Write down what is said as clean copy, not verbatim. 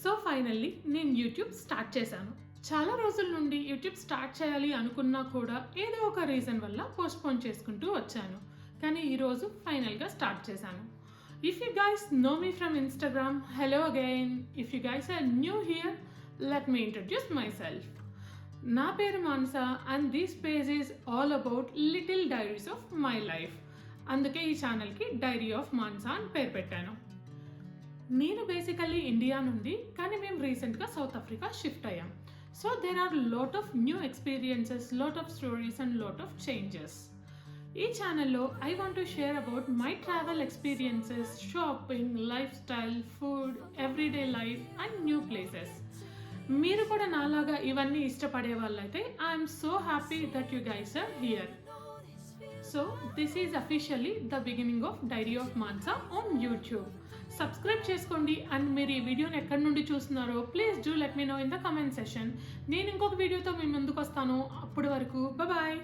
So finally నేను YouTube start చేశాను. చాలా రోజుల నుండి యూట్యూబ్ స్టార్ట్ చేయాలి అనుకున్నా కూడా ఏదో ఒక రీజన్ వల్ల పోస్ట్‌పోన్ చేసుకుంటూ వచ్చాను. కానీ ఈరోజు ఫైనల్‌గా స్టార్ట్ చేశాను. If you guys know me from Instagram, hello again. If you guys are new here, let me introduce myself. నా పేరు Manasa and this page is all about little diaries of my life. అందుకే ఈ ఛానల్‌కి diary of మానస అని పేరు పెట్టాను. నేను basically India నుండి, కానీ మేము రీసెంట్గా సౌత్ ఆఫ్రికా షిఫ్ట్ అయ్యాం. So there are lot of new experiences, lot of stories and lot of changes. ఈ ఛానల్లో I want to share about my travel experiences, shopping, lifestyle, food, everyday life and new places. మీరు కూడా నాలాగా ఇవన్నీ ఇష్టపడే వాళ్ళైతే I'm so happy that you guys are here. So this is officially the beginning of diary of Mansa on YouTube. Subscribe చేసుకోండి and మీరు ఈ వీడియోని ఎక్కడి నుండి చూస్తున్నారో please do let me know in the comment session. నేను ఇంకొక వీడియోతో మీ ముందుకు వస్తాను. అప్పటి వరకు బాయ్.